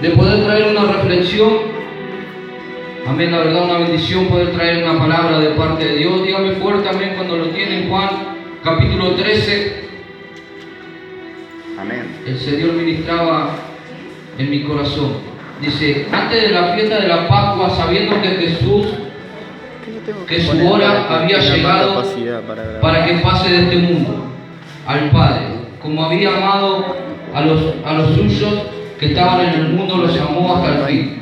de poder traer una reflexión. Amén, la verdad, una bendición poder traer una palabra de parte de Dios. Dígame fuerte, amén, cuando lo tienen. Juan, capítulo 13. Amén. El Señor ministraba en mi corazón. Dice, antes de la fiesta de la Pascua, sabiendo que su hora había llegado para que pase de este mundo al Padre, como había amado a los suyos que estaban en el mundo, los amó hasta el fin.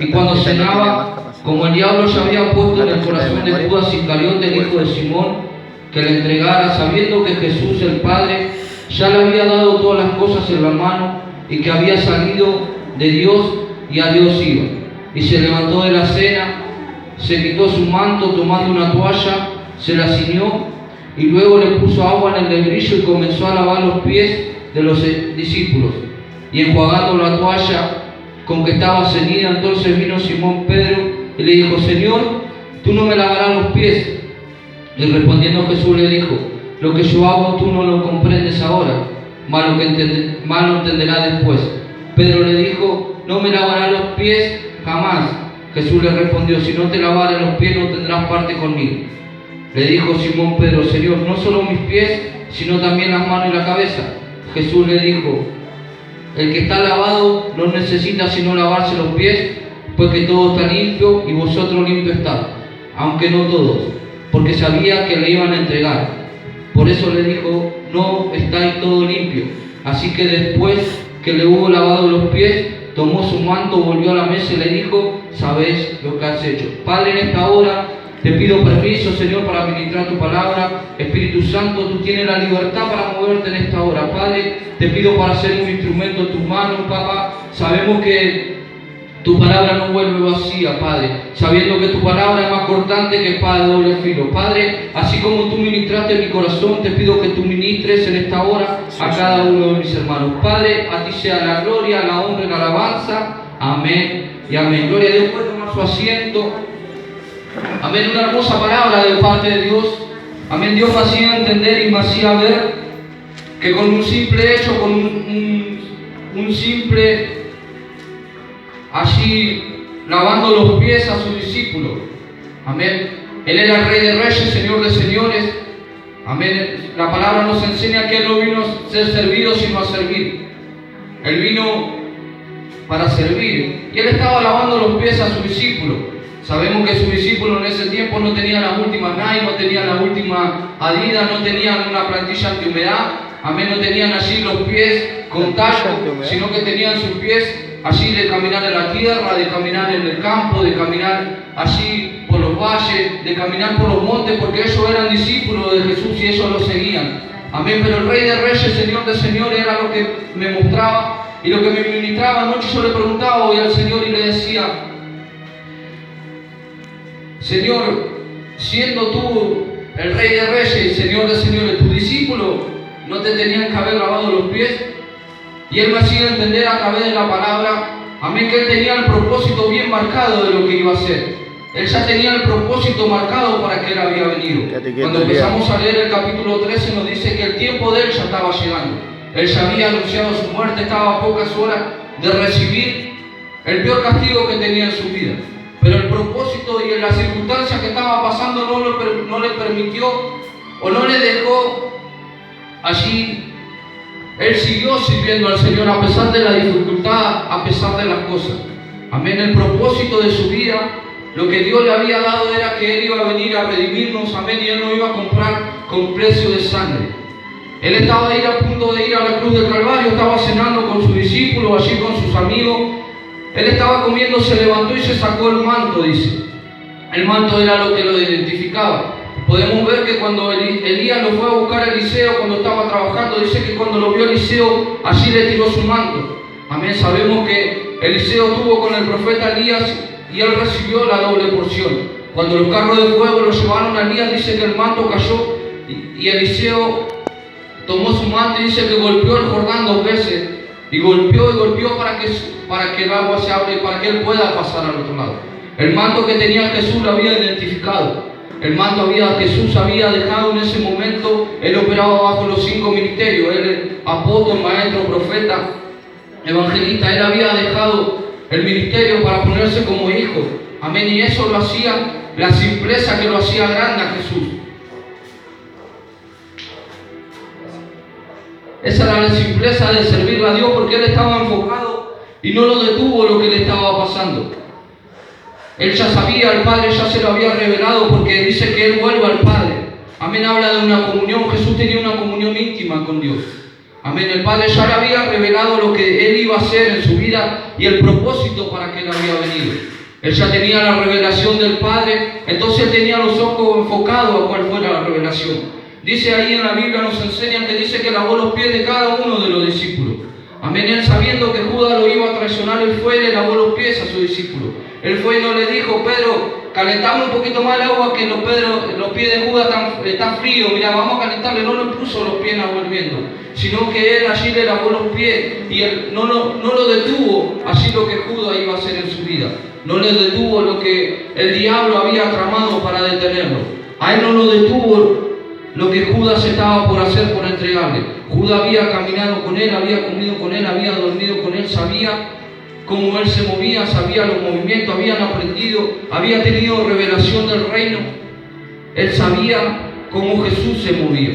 Y cuando cenaba, como el diablo ya había puesto en el corazón de Judas Iscariote, el hijo de Simón, que le entregara, sabiendo que Jesús el Padre ya le había dado todas las cosas en la mano y que había salido de Dios y a Dios iba. Y se levantó de la cena, se quitó su manto, tomando una toalla, se la ciñó y luego le puso agua en el lebrillo y comenzó a lavar los pies de los discípulos. Y enjuagando la toalla con que estaba ceñida, entonces vino Simón Pedro y le dijo: Señor, tú no me lavarás los pies. Y respondiendo Jesús le dijo: lo que yo hago tú no lo comprendes ahora, mas lo entenderás después. Pedro le dijo: no me lavarás los pies jamás. Jesús le respondió: si no te lavares los pies no tendrás parte conmigo. Le dijo Simón Pedro: Señor, no solo mis pies, sino también las manos y la cabeza. Jesús le dijo: el que está lavado no necesita sino lavarse los pies, pues que todo está limpio y vosotros limpios estáis, aunque no todos, porque sabía que le iban a entregar. Por eso le dijo: no estáis todo limpio. Así que después que le hubo lavado los pies, tomó su manto, volvió a la mesa y le dijo: sabéis lo que has hecho. Padre, en esta hora te pido permiso, Señor, para ministrar tu palabra. Espíritu Santo, tú tienes la libertad para moverte en esta hora. Padre, te pido para ser un instrumento en tus manos, papá. Sabemos que tu palabra no vuelve vacía, Padre, sabiendo que tu palabra es más cortante que espada de doble filo. Padre, así como tú ministraste en mi corazón, te pido que tú ministres en esta hora a cada uno de mis hermanos. Padre, a ti sea la gloria, la honra y la alabanza. Amén y amén. Gloria a Dios. Puede tomar su asiento. Amén. Una hermosa palabra de parte de Dios. Amén. Dios me hacía entender y me hacía ver que con un simple hecho, con un simple allí lavando los pies a sus discípulos. Amén. Él era el Rey de Reyes, Señor de Señores. Amén. La palabra nos enseña que Él no vino a ser servido, sino a servir. Él vino para servir. Y Él estaba lavando los pies a sus discípulos. Sabemos que sus discípulos en ese tiempo no tenían las últimas Nike, no tenían la última Adidas, no tenían una plantilla antihumedad. Amén. No tenían allí los pies con talco, sino que tenían sus pies allí de caminar en la tierra, de caminar en el campo, de caminar allí por los valles, de caminar por los montes, porque ellos eran discípulos de Jesús y ellos lo seguían. Amén. Pero el Rey de Reyes, Señor de Señores, era lo que me mostraba y lo que me ministraba. Anoche yo le preguntaba hoy al Señor y le decía: Señor, siendo tú el Rey de Reyes, Señor de Señores, tus discípulos no te tenían que haber lavado los pies. Y Él me hacía entender a través de la palabra, amén, que Él tenía el propósito bien marcado de lo que iba a hacer. Él ya tenía el propósito marcado para que Él había venido. Cuando empezamos a leer el capítulo 13 nos dice que el tiempo de Él ya estaba llegando. Él ya había anunciado su muerte, estaba a pocas horas de recibir el peor castigo que tenía en su vida. Pero el propósito y la circunstancia que estaba pasando no le permitió o no le dejó allí. Él siguió sirviendo al Señor a pesar de la dificultad, a pesar de las cosas. Amén. El propósito de su vida, lo que Dios le había dado era que Él iba a venir a redimirnos. Amén. Y Él no iba a comprar con precio de sangre. Él estaba ahí a punto de ir a la cruz del Calvario, estaba cenando con sus discípulos, allí con sus amigos. Él estaba comiendo, se levantó y se sacó el manto, dice. El manto era lo que lo identificaba. Podemos ver que cuando Elías lo fue a buscar a Eliseo, cuando estaba trabajando, dice que cuando lo vio Eliseo, allí le tiró su manto. Amén. Sabemos que Eliseo estuvo con el profeta Elías y él recibió la doble porción. Cuando los carros de fuego lo llevaron a Elías, dice que el manto cayó y Eliseo tomó su manto y dice que golpeó el Jordán 2 veces. Y golpeó para que el agua se abra y para que él pueda pasar al otro lado. El manto que tenía Jesús lo había identificado. El manto Jesús había dejado en ese momento. Él operaba bajo los 5 ministerios. Él apóstol, maestro, profeta evangelista. Él había dejado el ministerio para ponerse como hijo. Amén. Y eso lo hacía, la simpleza que lo hacía grande a Jesús. Esa era la simpleza de servirle a Dios, porque él estaba enfocado y no lo detuvo lo que le estaba pasando. Él ya sabía, el Padre ya se lo había revelado, porque dice que él vuelve al Padre. Amén, habla de una comunión. Jesús tenía una comunión íntima con Dios. Amén, el Padre ya le había revelado lo que él iba a hacer en su vida y el propósito para que él había venido. Él ya tenía la revelación del Padre, entonces él tenía los ojos enfocados a cuál fuera la revelación. Dice ahí en la Biblia, nos enseñan que dice que lavó los pies de cada uno de los discípulos. Amén, él sabiendo que Judas lo iba a traicionar, él fue y le lavó los pies a sus discípulos. Él fue y no le dijo: Pedro, calentamos un poquito más el agua, que los pies de Judas están fríos, mira, vamos a calentarle. No le puso los pies hirviendo, sino que él allí le lavó los pies y él no lo detuvo así lo que Judas iba a hacer en su vida. No le detuvo lo que el diablo había tramado para detenerlo. A él no lo detuvo lo que Judas estaba por hacer, por entregarle. Judas había caminado con él, había comido con él, había dormido con él, sabía cómo él se movía, sabía los movimientos, habían aprendido, había tenido revelación del reino. Él sabía cómo Jesús se movía.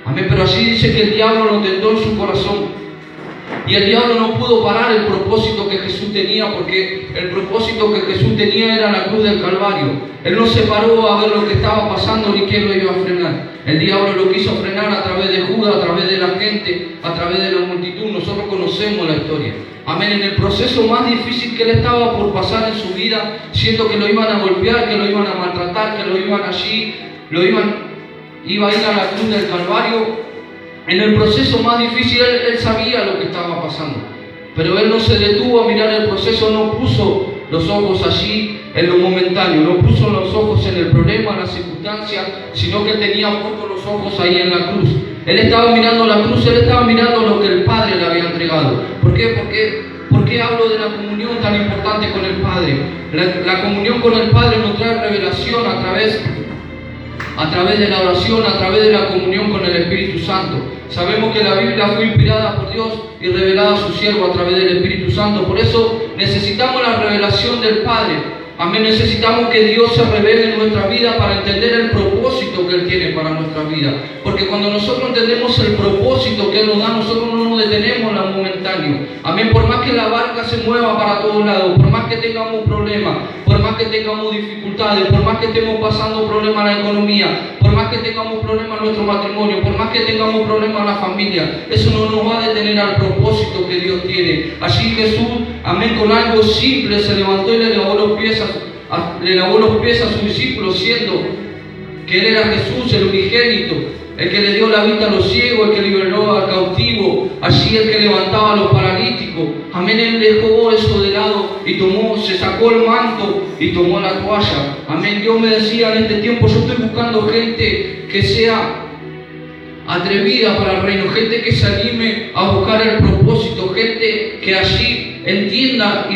Amén, pero así dice que el diablo lo tentó en su corazón. Y el diablo no pudo parar el propósito que Jesús tenía, porque el propósito que Jesús tenía era la cruz del Calvario. Él no se paró a ver lo que estaba pasando ni quién lo iba a frenar. El diablo lo quiso frenar a través de Judas, a través de la gente, a través de la multitud. Nosotros conocemos la historia. Amén, en el proceso más difícil que él estaba por pasar en su vida, siendo que lo iban a golpear, que lo iban a maltratar, que lo iban allí, iba a ir a la cruz del Calvario. En el proceso más difícil él sabía lo que estaba pasando, pero él no se detuvo a mirar el proceso, no puso los ojos allí en lo momentáneo, no puso los ojos en el problema, en la circunstancia, sino que tenía puestos los ojos ahí en la cruz. Él estaba mirando la cruz, él estaba mirando lo que el Padre le había entregado. ¿Por qué? ¿Por qué hablo de la comunión tan importante con el Padre? La comunión con el Padre nos trae revelación a través de la oración, a través de la comunión con el Espíritu Santo. Sabemos que la Biblia fue inspirada por Dios y revelada a su siervo a través del Espíritu Santo. Por eso necesitamos la revelación del Padre. Amén, necesitamos que Dios se revele en nuestra vida para entender el propósito que Él tiene para nuestra vida. Porque cuando nosotros entendemos el propósito que Él nos da, nosotros no nos detenemos en lo momentáneo. Amén, por más que la barca se mueva para todos lados, por más que tengamos problemas, por más que tengamos dificultades, por más que estemos pasando problemas en la economía, por más que tengamos problemas en nuestro matrimonio, por más que tengamos problemas en la familia, eso no nos va a detener al propósito que Dios tiene. Así Jesús, amén, con algo simple se levantó y le lavó los pies a sus discípulos, siendo que Él era Jesús, el unigénito, el que le dio la vista a los ciegos, el que liberó al cautivo, allí el que levantaba a los paralíticos. Amén, Él dejó eso de lado y se sacó el manto y tomó la toalla. Amén, Dios me decía en este tiempo, yo estoy buscando gente que sea atrevida para el reino, gente que se anime a buscar el propósito, gente que allí entienda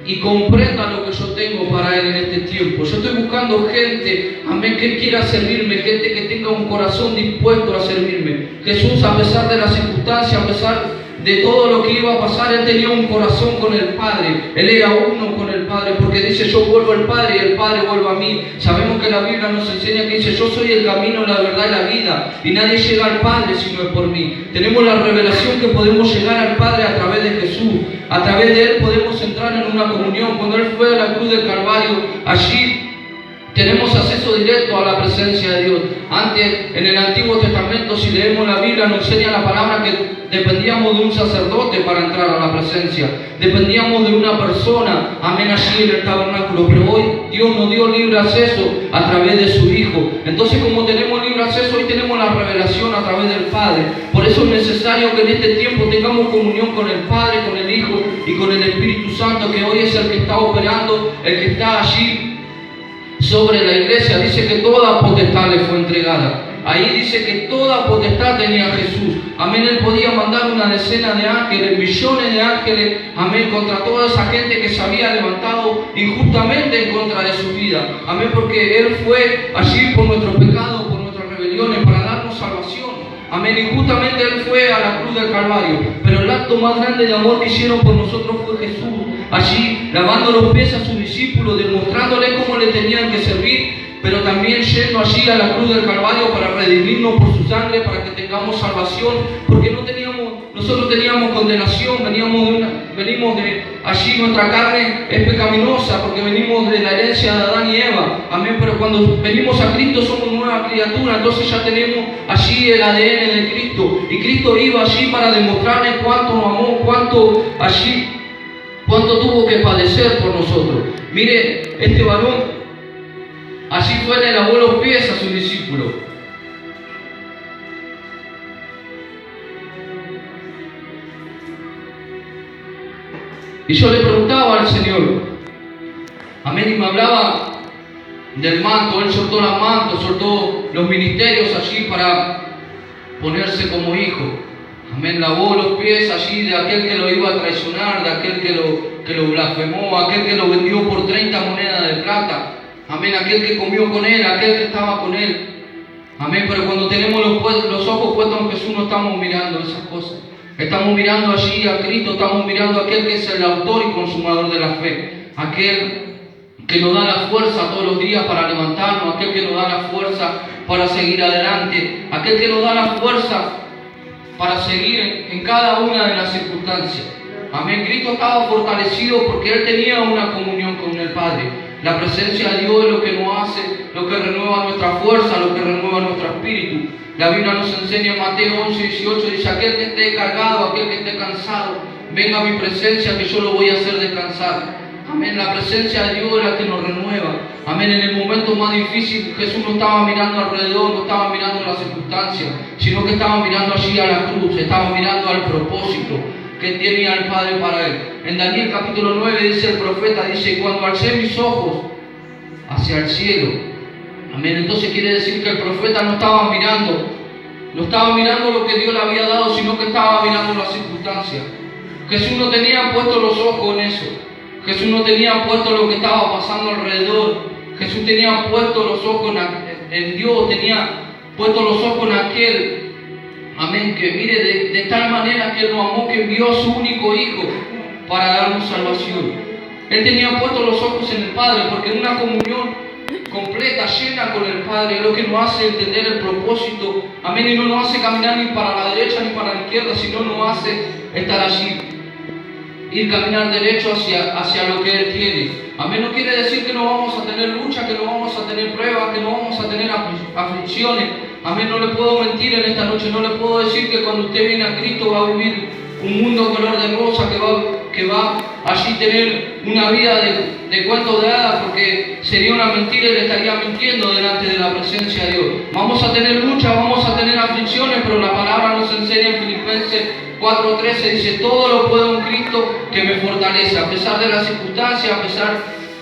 y comprenda lo que yo tengo para Él en este tiempo. Yo estoy buscando gente, amén, que quiera servirme, gente que tenga un corazón dispuesto a servirme. Jesús, a pesar de las circunstancias, a pesar de todo lo que iba a pasar, Él tenía un corazón con el Padre. Él era uno con el Padre, porque dice: yo vuelvo al Padre y el Padre vuelve a mí. Sabemos que la Biblia nos enseña que dice: yo soy el camino, la verdad y la vida, y nadie llega al Padre si no es por mí. Tenemos la revelación que podemos llegar al Padre a través de Jesús. A través de Él podemos entrar en una comunión. Cuando Él fue a la cruz del Calvario, allí tenemos acceso directo a la presencia de Dios. Antes, en el Antiguo Testamento, si leemos la Biblia, nos enseña la palabra que dependíamos de un sacerdote para entrar a la presencia. Dependíamos de una persona, amén, allí en el tabernáculo. Pero hoy Dios nos dio libre acceso a través de su Hijo. Entonces, como tenemos libre acceso, hoy tenemos la revelación a través del Padre. Por eso es necesario que en este tiempo tengamos comunión con el Padre, con el Hijo y con el Espíritu Santo, que hoy es el que está operando, el que está allí sobre la iglesia. Dice que toda potestad le fue entregada. Ahí dice que toda potestad tenía Jesús. Amén, Él podía mandar una decena de ángeles, millones de ángeles, amén, contra toda esa gente que se había levantado injustamente en contra de su vida. Amén, porque Él fue allí por nuestros pecados, por nuestras rebeliones, para darnos salvación. Amén. Y justamente Él fue a la cruz del Calvario. Pero el acto más grande de amor que hicieron por nosotros fue Jesús. Allí lavando los pies a sus discípulos, demostrándole cómo le tenían que servir, pero también yendo allí a la cruz del Calvario para redimirnos por su sangre, para que tengamos salvación, porque nosotros teníamos condenación, venimos de allí, nuestra carne es pecaminosa, porque venimos de la herencia de Adán y Eva, amén, pero cuando venimos a Cristo somos nueva criatura, entonces ya tenemos allí el ADN de Cristo, y Cristo iba allí para demostrarle cuánto nos amó, cuánto tuvo que padecer por nosotros. Mire, este varón, así fue, le lavó los pies a sus discípulos. Y yo le preguntaba al Señor, amén, y me hablaba del manto. Él soltó las mantos, soltó los ministerios allí para ponerse como hijo. Amén, lavó los pies allí de aquel que lo iba a traicionar, de aquel que lo blasfemó, aquel que lo vendió por 30 monedas de plata. Amén, aquel que comió con Él, aquel que estaba con Él. Amén, pero cuando tenemos los ojos puestos en Jesús no estamos mirando esas cosas. Estamos mirando allí a Cristo, estamos mirando a aquel que es el autor y consumador de la fe. Aquel que nos da la fuerza todos los días para levantarnos, aquel que nos da la fuerza para seguir adelante, aquel que nos da la fuerza para seguir en cada una de las circunstancias. Amén, Cristo estaba fortalecido porque Él tenía una comunión con el Padre. La presencia de Dios es lo que nos hace, lo que renueva nuestra fuerza, lo que renueva nuestro espíritu. La Biblia nos enseña en Mateo 11:18, dice: aquel que esté cargado, aquel que esté cansado, venga a mi presencia que yo lo voy a hacer descansar. Amén, la presencia de Dios es la que nos renueva. Amén, en el momento más difícil Jesús no estaba mirando alrededor, no estaba mirando las circunstancias, sino que estaba mirando allí a la cruz, estaba mirando al propósito que tenía el Padre para Él. En Daniel capítulo 9 dice el profeta, dice: cuando alcé mis ojos hacia el cielo. Amén, entonces quiere decir que el profeta no estaba mirando lo que Dios le había dado, sino que estaba mirando las circunstancias. Jesús no tenía puesto los ojos en eso. Jesús no tenía puesto lo que estaba pasando alrededor. Jesús tenía puesto los ojos en Dios, tenía puesto los ojos en aquel. Amén, que mire, de tal manera que Él nos amó que envió a su único Hijo para darnos salvación. Él tenía puestos los ojos en el Padre, porque en una comunión completa, llena con el Padre, es lo que nos hace entender el propósito. Amén, y no nos hace caminar ni para la derecha ni para la izquierda, sino nos hace estar allí, ir caminar derecho hacia lo que Él tiene. Amén, no quiere decir que no vamos a tener lucha, que no vamos a tener pruebas, que no vamos a tener aflicciones. Amén, no le puedo mentir en esta noche, no le puedo decir que cuando usted viene a Cristo va a vivir un mundo color de rosa, que va allí tener una vida de cuento de hadas, porque sería una mentira y le estaría mintiendo delante de la presencia de Dios. Vamos a tener lucha, vamos a tener aflicciones, pero la palabra nos enseña en Filipenses 4:13, dice: todo lo puedo en Cristo que me fortalece, a pesar de las circunstancias, a pesar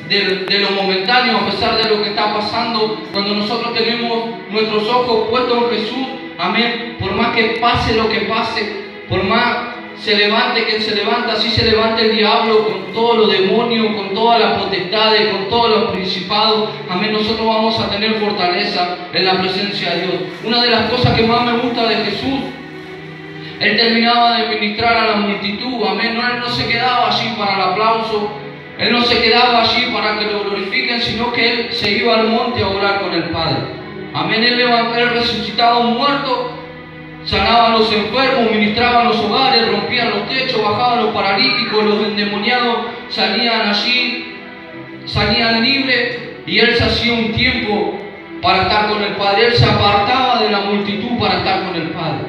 de lo momentáneo, a pesar de lo que está pasando. Cuando nosotros tenemos nuestros ojos puestos en Jesús, amén, por más que pase lo que pase, por más se levante quien se levanta, así se levanta el diablo con todos los demonios, con todas las potestades, con todos los principados, amén, nosotros vamos a tener fortaleza en la presencia de Dios. Una de las cosas que más me gusta de Jesús, Él terminaba de ministrar a la multitud, amén, Él no se quedaba allí para el aplauso, Él no se quedaba allí para que lo glorifiquen, sino que Él se iba al monte a orar con el Padre. Amén, Él resucitaba a un muerto, sanaba a los enfermos, ministraba a los hogares, rompía los techos, bajaba a los paralíticos, los endemoniados salían allí, salían libres, y Él se hacía un tiempo para estar con el Padre. Él se apartaba de la multitud para estar con el Padre.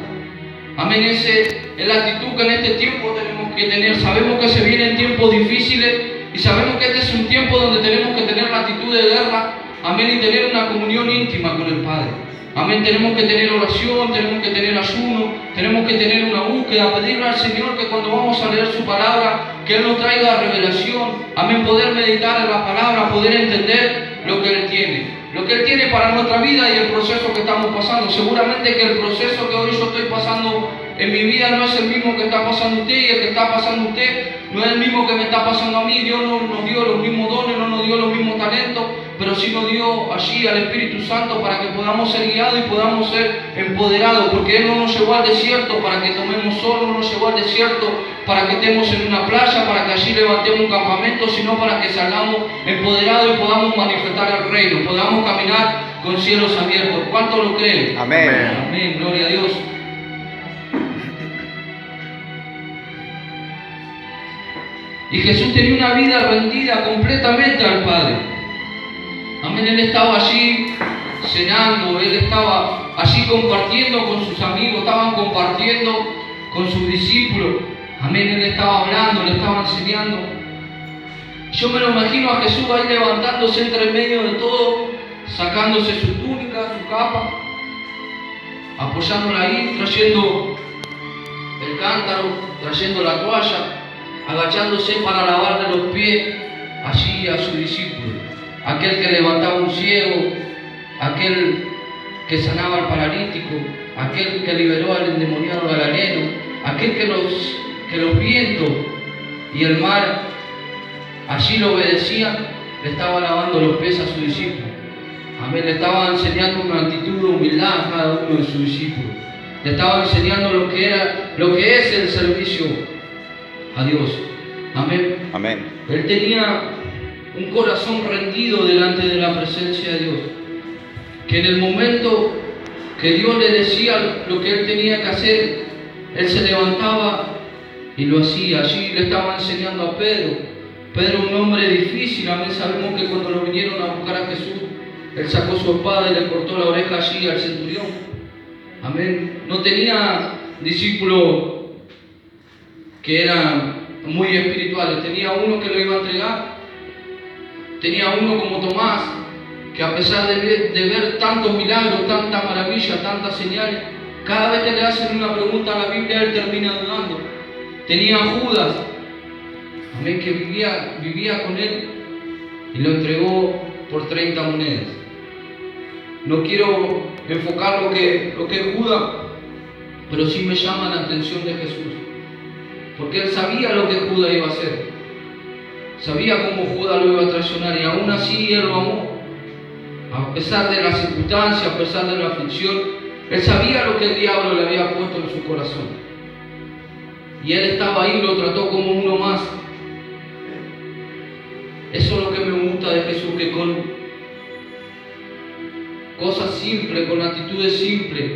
Amén, esa es la actitud que en este tiempo tenemos que tener. Sabemos que se vienen tiempos difíciles y sabemos que este es un tiempo donde tenemos que tener la actitud de guerra, amén, y tener una comunión íntima con el Padre. Amén, tenemos que tener oración, tenemos que tener ayuno, tenemos que tener una búsqueda, pedirle al Señor que cuando vamos a leer su palabra, que Él nos traiga revelación, amén, poder meditar en la palabra, poder entender lo que Él tiene para nuestra vida y el proceso que estamos pasando. Seguramente que el proceso que hoy yo estoy pasando en mi vida no es el mismo que está pasando usted, y el que está pasando usted no es el mismo que me está pasando a mí. Dios no nos dio los mismos dones, no nos dio los mismos talentos, pero sí nos dio allí al Espíritu Santo para que podamos ser guiados y podamos ser empoderados, porque Él no nos llevó al desierto para que tomemos sol, no nos llevó al desierto para que estemos en una playa, para que allí levantemos un campamento, sino para que salgamos empoderados y podamos manifestar el reino, podamos caminar con cielos abiertos. ¿Cuánto lo creen? Amén. Amén, gloria a Dios. Y Jesús tenía una vida rendida completamente al Padre. Amén, Él estaba allí cenando, Él estaba allí compartiendo con sus amigos, estaban compartiendo con sus discípulos. Amén, Él estaba hablando, le estaba enseñando. Yo me lo imagino a Jesús ahí levantándose entre medio de todo, sacándose su túnica, su capa, apoyándola ahí, trayendo el cántaro, trayendo la toalla, agachándose para lavarle los pies allí a su discípulo, aquel que levantaba un ciego, aquel que sanaba al paralítico, aquel que liberó al endemoniado gadareno, aquel que los vientos y el mar allí lo obedecían, le estaba lavando los pies a su discípulo. Amén, le estaba enseñando una actitud de humildad a cada uno de sus discípulos. Le estaba enseñando lo que es el servicio a Dios. Amén. Amén. Él tenía un corazón rendido delante de la presencia de Dios, que en el momento que Dios le decía lo que él tenía que hacer, él se levantaba y lo hacía. Allí le estaba enseñando a Pedro. Pedro, un hombre difícil. Amén. Sabemos que cuando lo vinieron a buscar a Jesús, él sacó su espada y le cortó la oreja allí al centurión. Amén. No tenía discípulos que eran muy espirituales. Tenía uno que lo iba a entregar. Tenía uno como Tomás, que a pesar de ver tantos milagros, tanta maravilla, tantas señales, cada vez que le hacen una pregunta a la Biblia, él termina dudando. Tenía a Judas, amén, que vivía con él y lo entregó por 30 monedas. No quiero enfocar lo que es Judas, pero sí me llama la atención de Jesús, porque él sabía lo que Judas iba a hacer, sabía cómo Judas lo iba a traicionar, y aún así él lo amó. A pesar de las circunstancias, a pesar de la aflicción, él sabía lo que el diablo le había puesto en su corazón, y él estaba ahí, lo trató como uno más. Eso es lo que me gusta de Jesús, que con cosas simples, con actitudes simples,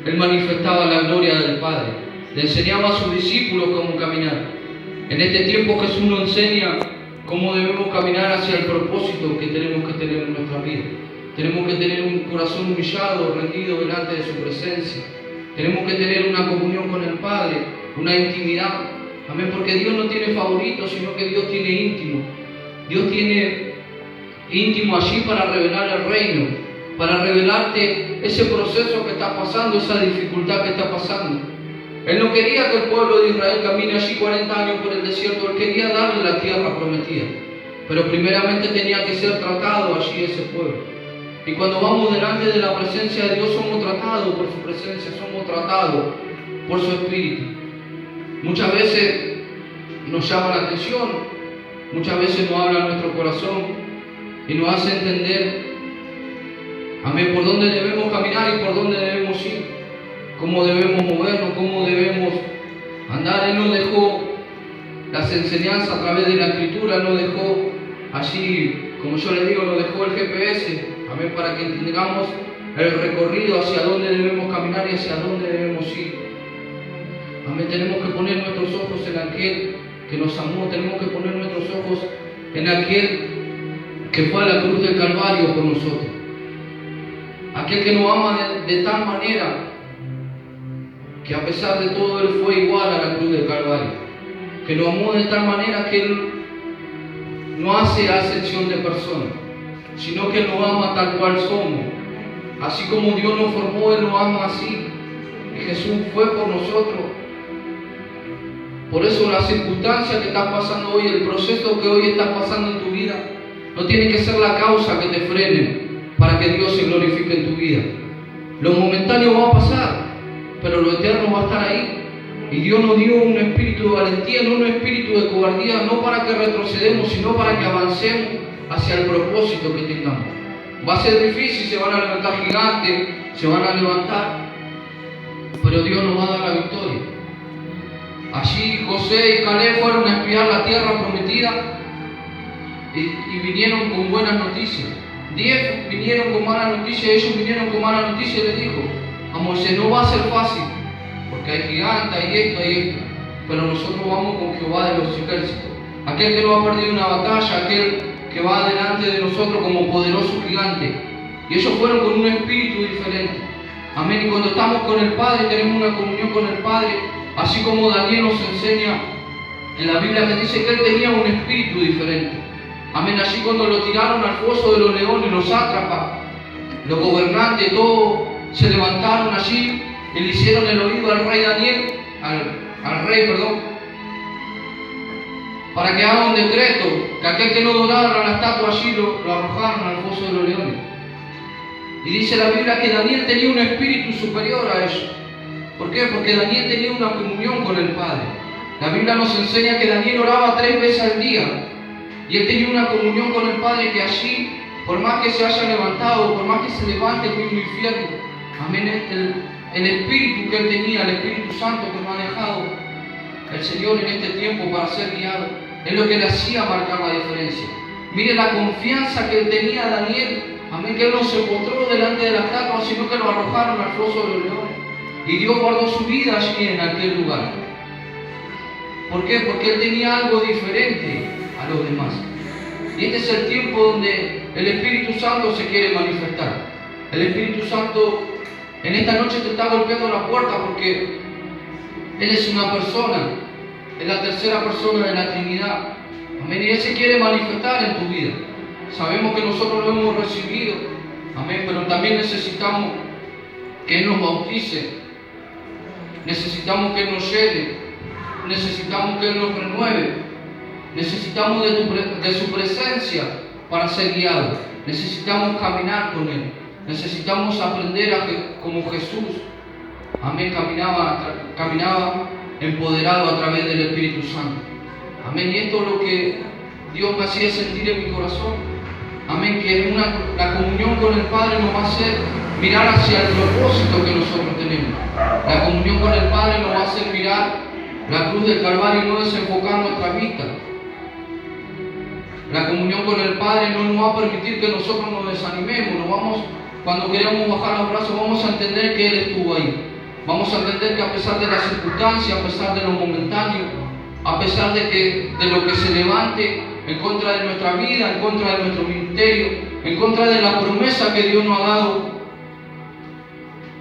él manifestaba la gloria del Padre. Le enseñaba a sus discípulos cómo caminar. En este tiempo Jesús nos enseña cómo debemos caminar hacia el propósito que tenemos que tener en nuestra vida. Tenemos que tener un corazón humillado, rendido delante de su presencia. Tenemos que tener una comunión con el Padre, una intimidad. Amén, porque Dios no tiene favoritos, sino que Dios tiene íntimo. Dios tiene íntimo allí para revelar el reino, para revelarte ese proceso que está pasando, esa dificultad que está pasando. Él no quería que el pueblo de Israel camine allí 40 años por el desierto. Él quería darle la tierra prometida, pero primeramente tenía que ser tratado allí ese pueblo. Y cuando vamos delante de la presencia de Dios, somos tratados por su presencia, somos tratados por su Espíritu. Muchas veces nos llama la atención, muchas veces nos habla nuestro corazón y nos hace entender, amén, por dónde debemos caminar y por dónde debemos ir, cómo debemos movernos, cómo debemos andar. Él nos dejó las enseñanzas a través de la Escritura, Él nos dejó allí, como yo le digo, nos dejó el GPS, amén, para que tengamos el recorrido hacia dónde debemos caminar y hacia dónde debemos ir. Amén, tenemos que poner nuestros ojos en aquel que nos amó, tenemos que poner nuestros ojos en aquel que fue a la cruz del Calvario por nosotros. Aquel que nos ama de tal manera que a pesar de todo Él fue igual a la cruz del Calvario. Que nos amó de tal manera que Él no hace acepción de personas, sino que nos ama tal cual somos. Así como Dios nos formó, Él nos ama así. Y Jesús fue por nosotros. Por eso la circunstancia que estás pasando hoy, el proceso que hoy estás pasando en tu vida, no tiene que ser la causa que te frene para que Dios se glorifique en tu vida. Lo momentáneo va a pasar, pero lo eterno va a estar ahí. Y Dios nos dio un espíritu de valentía, no un espíritu de cobardía, no para que retrocedemos, sino para que avancemos hacia el propósito que tengamos. Va a ser difícil, se van a levantar gigantes, se van a levantar, pero Dios nos va a dar la victoria. Allí José y Caleb fueron a espiar la tierra prometida y vinieron con buenas noticias. 10 vinieron con malas noticias, ellos vinieron con malas noticias y les dijo a Moisés: no va a ser fácil, porque hay gigantes, hay esto, pero nosotros vamos con Jehová de los ejércitos, aquel que no ha perdido una batalla, aquel que va delante de nosotros como poderoso gigante. Y ellos fueron con un espíritu diferente. Amén. Y cuando estamos con el Padre, tenemos una comunión con el Padre, así como Daniel nos enseña en la Biblia, que dice que él tenía un espíritu diferente. Amén. Allí cuando lo tiraron al foso de los leones, los sátrapas, los gobernantes, todos se levantaron allí y le hicieron el oído al rey Daniel, al rey, para que haga un decreto, que aquel que no donara la estatua allí lo arrojaron al foso de los leones. Y dice la Biblia que Daniel tenía un espíritu superior a ellos. ¿Por qué? Porque Daniel tenía una comunión con el Padre. La Biblia nos enseña que Daniel oraba 3 veces al día. Y él tenía una comunión con el Padre, que allí, por más que se haya levantado, por más que se levante el mismo infierno, amén, el espíritu que él tenía, el Espíritu Santo que nos ha dejado el Señor en este tiempo para ser guiado, es lo que le hacía marcar la diferencia. Mire la confianza que él tenía, Daniel, amén, que él no se postró delante de la estatua, sino que lo arrojaron al foso de los leones. Y Dios guardó su vida allí en aquel lugar. ¿Por qué? Porque él tenía algo diferente a los demás. Y este es el tiempo donde el Espíritu Santo se quiere manifestar. El Espíritu Santo en esta noche te está golpeando la puerta, porque Él es una persona, es la tercera persona de la Trinidad. Amén. Y Él se quiere manifestar en tu vida. Sabemos que nosotros lo hemos recibido, amén, pero también necesitamos que Él nos bautice, necesitamos que Él nos llene, necesitamos que Él nos renueve, necesitamos de su presencia para ser guiados, necesitamos caminar con Él, necesitamos aprender como Jesús, amén, caminaba empoderado a través del Espíritu Santo. Amén. Y esto es lo que Dios me hacía sentir en mi corazón. Amén. Que la comunión con el Padre nos va a hacer mirar hacia el propósito que nosotros tenemos. La comunión con el Padre nos va a hacer mirar la cruz del Calvario y no desenfocar nuestra vista. La comunión con el Padre no nos va a permitir que nosotros nos desanimemos. Cuando queremos bajar los brazos, vamos a entender que Él estuvo ahí. Vamos a entender que a pesar de las circunstancias, a pesar de lo momentáneo, a pesar de lo que se levante en contra de nuestra vida, en contra de nuestro ministerio, en contra de la promesa que Dios nos ha dado,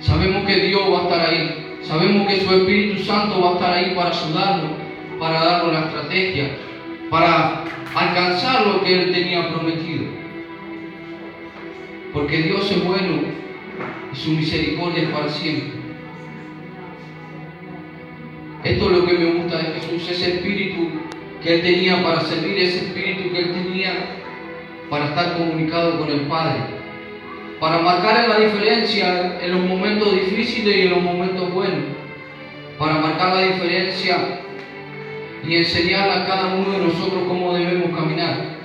sabemos que Dios va a estar ahí. Sabemos que su Espíritu Santo va a estar ahí para ayudarnos, para darnos la estrategia, para alcanzar lo que Él tenía prometido. Porque Dios es bueno y su misericordia es para siempre. Esto es lo que me gusta de Jesús, ese espíritu que Él tenía para servir, ese espíritu que Él tenía para estar comunicado con el Padre, para marcar la diferencia en los momentos difíciles y en los momentos buenos, para marcar la diferencia y enseñar a cada uno de nosotros cómo debemos caminar.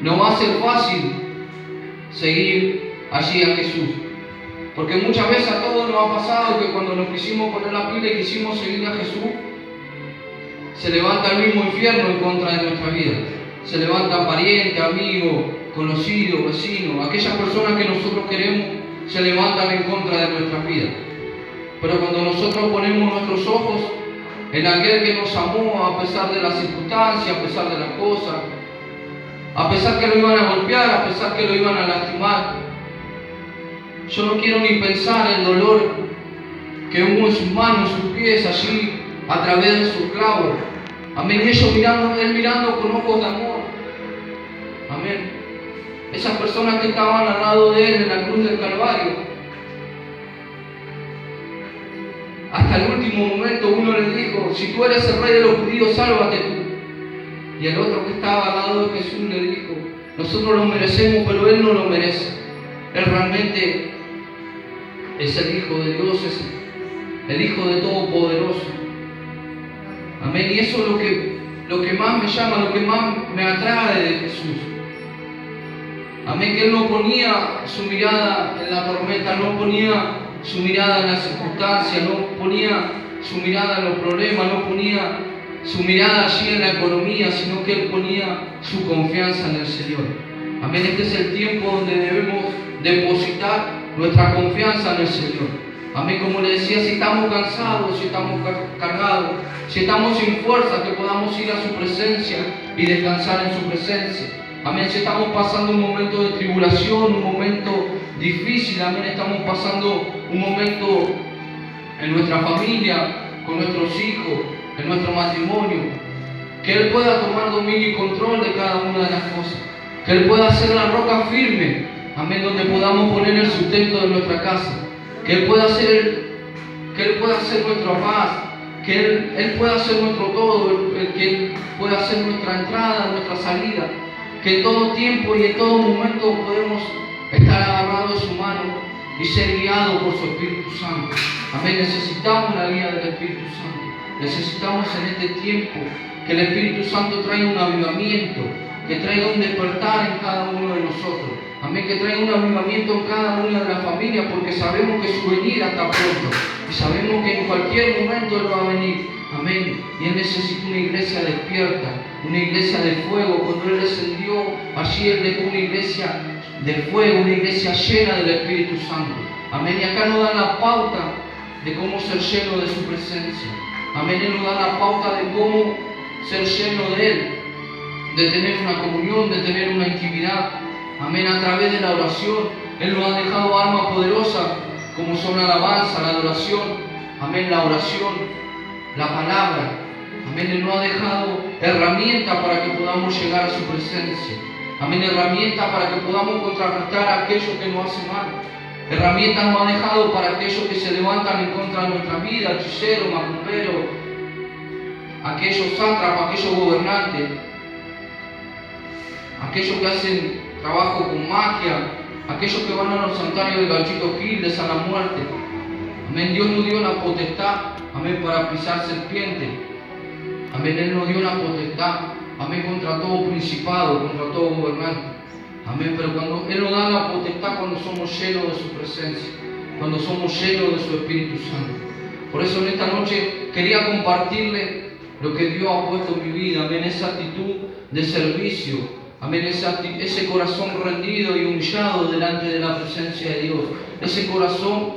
No va a ser fácil seguir allí a Jesús, porque muchas veces a todos nos ha pasado que cuando nos quisimos poner la pila y quisimos seguir a Jesús, se levanta el mismo infierno en contra de nuestra vida. Se levantan parientes, amigos, conocidos, vecinos, aquellas personas que nosotros queremos, se levantan en contra de nuestras vidas. Pero cuando nosotros ponemos nuestros ojos en aquel que nos amó a pesar de las circunstancias, a pesar de las cosas, a pesar que lo iban a golpear, a pesar que lo iban a lastimar, yo no quiero ni pensar el dolor que hubo en sus manos, en sus pies, allí a través de sus clavos. Amén. Y ellos él mirando con ojos de amor. Amén. Esas personas que estaban al lado de Él en la cruz del Calvario, hasta el último momento uno le dijo: si tú eres el rey de los judíos, sálvate tú. Y el otro que estaba al lado de Jesús le dijo: nosotros lo merecemos, pero Él no lo merece. Él realmente es el Hijo de Dios, es el Hijo de Todopoderoso. Amén. Y eso es lo que más me llama, lo que más me atrae de Jesús. Amén. Que Él no ponía su mirada en la tormenta, no ponía su mirada en las circunstancias, no ponía su mirada en los problemas, no ponía su mirada allí en la economía, sino que Él ponía su confianza en el Señor. Amén. Este es el tiempo donde debemos depositar nuestra confianza en el Señor. Amén. Como le decía, si estamos cansados, si estamos cargados, si estamos sin fuerza, que podamos ir a su presencia y descansar en su presencia. Amén. Si estamos pasando un momento de tribulación, un momento difícil, amén, estamos pasando un momento en nuestra familia, con nuestros hijos, en nuestro matrimonio, que Él pueda tomar dominio y control de cada una de las cosas, que Él pueda ser la roca firme, amén, donde podamos poner el sustento de nuestra casa, que Él pueda ser nuestra paz, que Él pueda ser nuestro todo, que Él pueda ser nuestra entrada, nuestra salida, que en todo tiempo y en todo momento podemos estar agarrados de su mano y ser guiados por su Espíritu Santo. Amén. Necesitamos la guía del Espíritu Santo. Necesitamos en este tiempo que el Espíritu Santo traiga un avivamiento, que traiga un despertar en cada uno de nosotros. Amén. Que traiga un avivamiento en cada una de las familias, porque sabemos que su venida está pronto y sabemos que en cualquier momento Él va a venir. Amén. Y Él necesita una iglesia despierta, una iglesia de fuego. Cuando Él descendió, allí Él dejó una iglesia de fuego, una iglesia llena del Espíritu Santo. Amén. Y acá nos da la pauta de cómo ser lleno de su presencia. Amén. Él nos da la pauta de cómo ser lleno de Él, de tener una comunión, de tener una intimidad. Amén. A través de la oración, Él nos ha dejado armas poderosas como son la alabanza, la adoración. Amén. La oración, la palabra. Amén. Él nos ha dejado herramientas para que podamos llegar a su presencia. Amén. Herramientas para que podamos contrarrestar a aquello que nos hace mal. Herramientas nos ha dejado para aquellos que se levantan en contra de nuestra vida, hechiceros, macumberos, aquellos sátrapas, aquellos gobernantes, aquellos que hacen trabajo con magia, aquellos que van a los santuarios de Ganchito Gil, de Sana Muerte. Amén. Dios nos dio la potestad, amén, para pisar serpientes. Amén. Él nos dio la potestad, amén, contra todo principado, contra todo gobernante. Amén. Pero cuando Él nos da la potestad, cuando somos llenos de su presencia, cuando somos llenos de su Espíritu Santo. Por eso en esta noche quería compartirle lo que Dios ha puesto en mi vida. Amén. Esa actitud de servicio. Amén. Ese corazón rendido y humillado delante de la presencia de Dios. Ese corazón,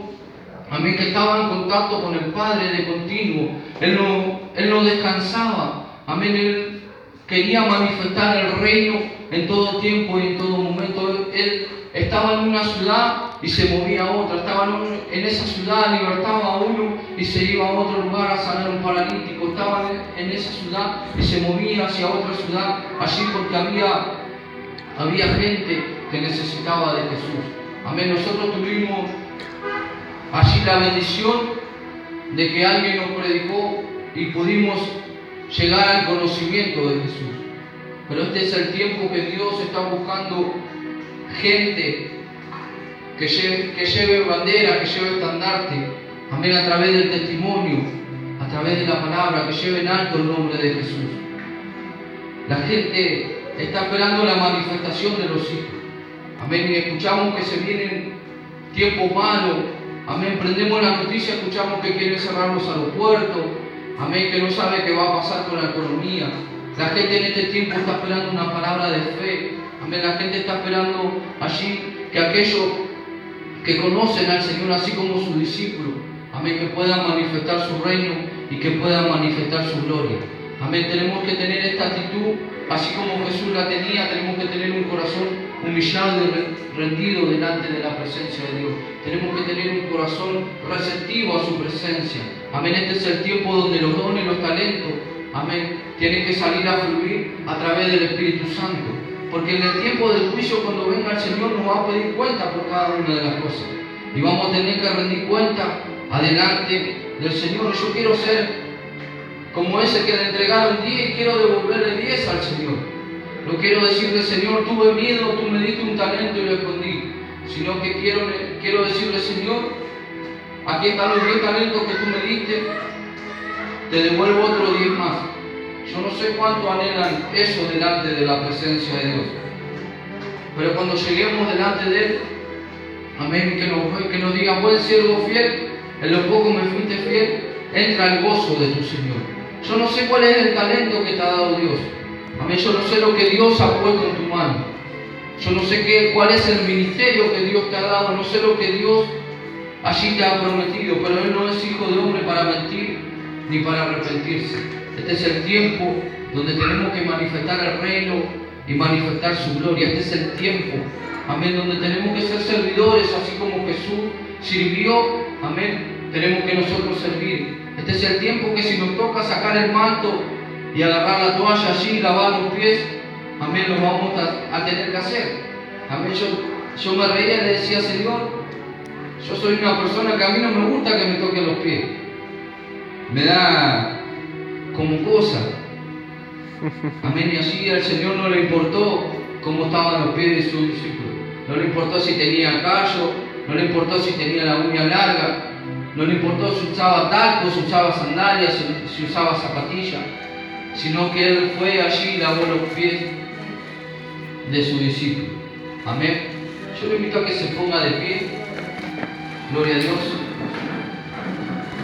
amén, que estaba en contacto con el Padre de continuo. Él no descansaba. Amén. Él quería manifestar el reino en todo tiempo y en todo momento. Él estaba en una ciudad y se movía a otra. Estaba en esa ciudad, libertaba a uno y se iba a otro lugar a sanar a un paralítico. Estaba en esa ciudad y se movía hacia otra ciudad, allí porque había gente que necesitaba de Jesús. Amén. Nosotros tuvimos allí la bendición de que alguien nos predicó y pudimos llegar al conocimiento de Jesús. Pero este es el tiempo que Dios está buscando gente que lleve bandera, que lleve estandarte, amén, a través del testimonio, a través de la palabra, que lleve en alto el nombre de Jesús. La gente está esperando la manifestación de los hijos. Amén. Y escuchamos que se vienen tiempos malos. Amén. Prendemos la noticia, escuchamos que quieren cerrar los aeropuertos. Amén. Que no sabe qué va a pasar con la economía. La gente en este tiempo está esperando una palabra de fe. Amén. La gente está esperando allí que aquellos que conocen al Señor, así como sus discípulos, amén, que puedan manifestar su reino y que puedan manifestar su gloria. Amén. Tenemos que tener esta actitud, así como Jesús la tenía. Tenemos que tener un corazón humillado y rendido delante de la presencia de Dios. Tenemos que tener un corazón receptivo a su presencia. Amén. Este es el tiempo donde los dones y los talentos, amén, tienen que salir a fluir a través del Espíritu Santo. Porque en el tiempo del juicio, cuando venga el Señor, nos va a pedir cuenta por cada una de las cosas. Y vamos a tener que rendir cuenta adelante del Señor. Yo quiero ser como ese que le entregaron 10 y quiero devolverle 10 al Señor. No quiero decirle, Señor, tuve miedo, tú me diste un talento y lo escondí. Sino que quiero decirle, Señor, aquí están los 10 talentos que tú me diste. te devuelvo otro 10 más. Yo no sé cuánto anhelan eso delante de la presencia de Dios. Pero cuando lleguemos delante de Él, amén, que nos diga, buen siervo fiel, en lo poco me fuiste fiel, entra al gozo de tu Señor. Yo no sé cuál es el talento que te ha dado Dios. Amén, yo no sé lo que Dios ha puesto en tu mano. Yo no sé cuál es el ministerio que Dios te ha dado. No sé lo que Dios allí te ha prometido. Pero Él no es hijo de hombre para mentir ni para arrepentirse. Este es el tiempo donde tenemos que manifestar el reino y manifestar su gloria. Este es el tiempo, amén, donde tenemos que ser servidores, así como Jesús sirvió, amén, tenemos que nosotros servir. Este es el tiempo que si nos toca sacar el manto y agarrar la toalla allí y lavar los pies, amén, lo vamos a tener que hacer. Amén, yo me reía y le decía, Señor, yo soy una persona que a mí no me gusta que me toquen los pies. Me da como cosa. Amén, y así al Señor no le importó cómo estaban los pies de sus discípulos. No le importó si tenía callo, no le importó si tenía la uña larga, no le importó si usaba tacos, si usaba sandalias, si usaba zapatillas, sino que Él fue allí y lavó los pies de sus discípulos. Amén. Yo le invito a que se ponga de pie. Gloria a Dios.